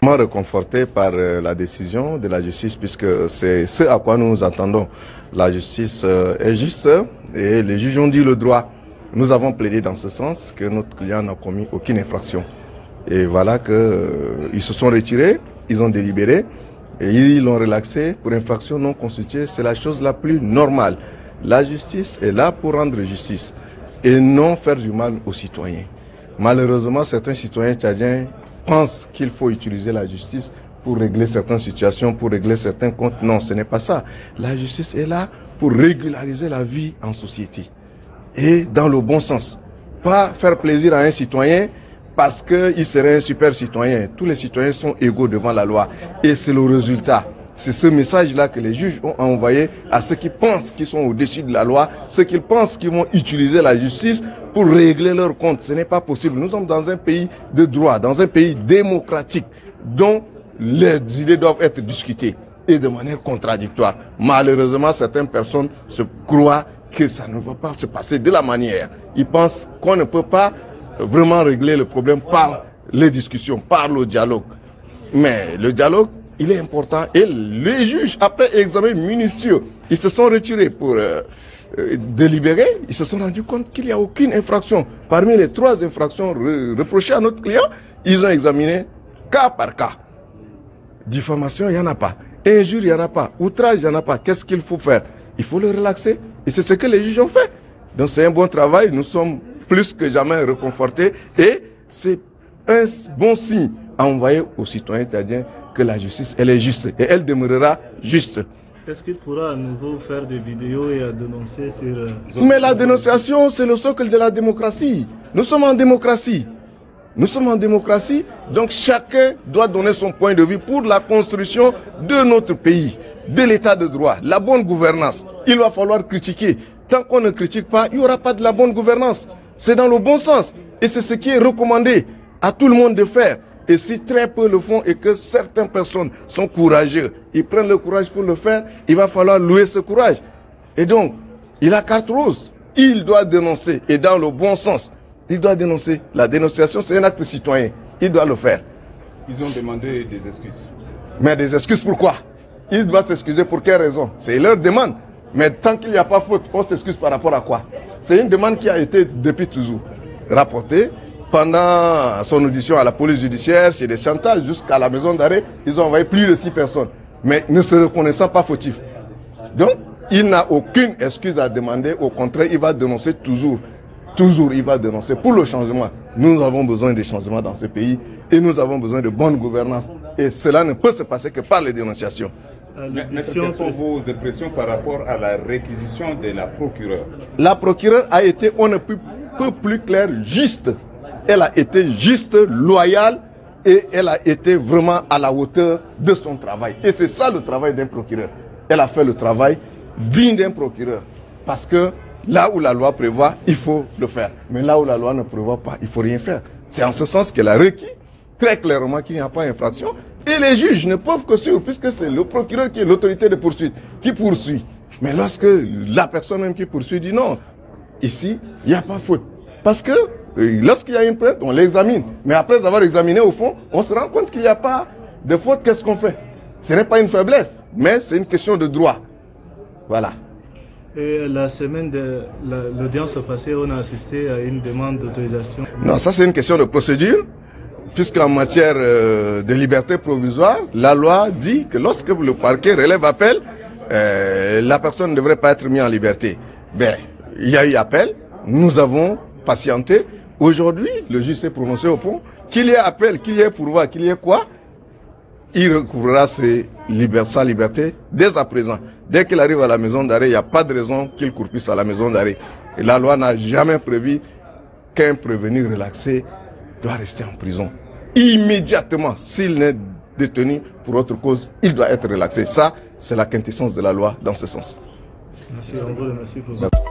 Réconforté par la décision de la justice, puisque c'est ce à quoi nous nous attendons. La justice est juste et les juges ont dit le droit. Nous avons plaidé dans ce sens que notre client n'a commis aucune infraction. Et voilà qu'ils se sont retirés, ils ont délibéré et ils l'ont relaxé pour infraction non constituée. C'est la chose la plus normale. La justice est là pour rendre justice et non faire du mal aux citoyens. Malheureusement, certains citoyens tchadiens pensent qu'il faut utiliser la justice pour régler certaines situations, pour régler certains comptes. Non, ce n'est pas ça. La justice est là pour régulariser la vie en société. Et dans le bon sens. Pas faire plaisir à un citoyen parce qu'il serait un super citoyen. Tous les citoyens sont égaux devant la loi. Et c'est le résultat. C'est ce message-là que les juges ont envoyé à ceux qui pensent qu'ils sont au-dessus de la loi, ceux qui pensent qu'ils vont utiliser la justice pour régler leurs comptes. Ce n'est pas possible. Nous sommes dans un pays de droit, dans un pays démocratique, dont les idées doivent être discutées et de manière contradictoire. Malheureusement, certaines personnes se croient que ça ne va pas se passer de la manière. Ils pensent qu'on ne peut pas vraiment régler le problème par les discussions, par le dialogue. Mais le dialogue, il est important et les juges, après examen minutieux, ils se sont retirés pour délibérer. Ils se sont rendus compte qu'il n'y a aucune infraction. Parmi les 3 infractions reprochées à notre client, ils ont examiné cas par cas. Diffamation, il n'y en a pas. Injure, il n'y en a pas. Outrage, il n'y en a pas. Qu'est-ce qu'il faut faire? Il faut le relaxer. Et c'est ce que les juges ont fait. Donc c'est un bon travail. Nous sommes plus que jamais réconfortés. Et c'est un bon signe à envoyer aux citoyens tchadiens que la justice, elle est juste. Et elle demeurera juste. Est-ce qu'il pourra à nouveau faire des vidéos et à dénoncer sur... Mais la dénonciation, c'est le socle de la démocratie. Nous sommes en démocratie. Nous sommes en démocratie, donc chacun doit donner son point de vue pour la construction de notre pays, de l'état de droit, la bonne gouvernance. Il va falloir critiquer. Tant qu'on ne critique pas, il n'y aura pas de la bonne gouvernance. C'est dans le bon sens. Et c'est ce qui est recommandé à tout le monde de faire. Et si très peu le font et que certaines personnes sont courageux, ils prennent le courage pour le faire, il va falloir louer ce courage. Et donc, il a carte rose. Il doit dénoncer, et dans le bon sens. Il doit dénoncer. La dénonciation, c'est un acte citoyen. Il doit le faire. Ils ont demandé des excuses. Mais des excuses pourquoi? Ils doivent s'excuser pour quelle raison? C'est leur demande. Mais tant qu'il n'y a pas faute, on s'excuse par rapport à quoi? C'est une demande qui a été depuis toujours rapportée. Pendant son audition à la police judiciaire, chez des chantages, jusqu'à la maison d'arrêt, ils ont envoyé plus de 6 personnes. Mais ne se reconnaissant pas fautif. Donc, il n'a aucune excuse à demander. Au contraire, il va dénoncer toujours. Toujours, il va dénoncer pour le changement. Nous avons besoin de changements dans ce pays et nous avons besoin de bonne gouvernance. Et cela ne peut se passer que par les dénonciations. Mais quelles sont vos impressions par rapport à la réquisition de la procureure? La procureure a été, on ne peut plus clair, juste. Elle a été juste, loyale et elle a été vraiment à la hauteur de son travail. Et c'est ça le travail d'un procureur. Elle a fait le travail digne d'un procureur. Parce que là où la loi prévoit, il faut le faire. Mais là où la loi ne prévoit pas, il ne faut rien faire. C'est en ce sens qu'elle a requis très clairement qu'il n'y a pas d'infraction. Et les juges ne peuvent que suivre, puisque c'est le procureur qui est l'autorité de poursuite, qui poursuit. Mais lorsque la personne même qui poursuit dit non, ici, il n'y a pas faute. Parce que lorsqu'il y a une plainte, on l'examine. Mais après avoir examiné au fond, on se rend compte qu'il n'y a pas de faute. Qu'est-ce qu'on fait? Ce n'est pas une faiblesse, mais c'est une question de droit. Voilà. Et la semaine de l'audience passée, on a assisté à une demande d'autorisation. Non, ça c'est une question de procédure, puisqu'en matière de liberté provisoire, la loi dit que lorsque le parquet relève appel, la personne ne devrait pas être mise en liberté. Ben, il y a eu appel, nous avons patienté. Aujourd'hui, le juge s'est prononcé au point, qu'il y ait appel, qu'il y ait pourvoi, qu'il y ait quoi, il recouvrira sa liberté dès à présent. Dès qu'il arrive à la maison d'arrêt, il n'y a pas de raison qu'il courpisse à la maison d'arrêt. Et la loi n'a jamais prévu qu'un prévenu relaxé doit rester en prison. Immédiatement, s'il n'est détenu pour autre cause, il doit être relaxé. Ça, c'est la quintessence de la loi dans ce sens. Merci, on vous remercie pour votre...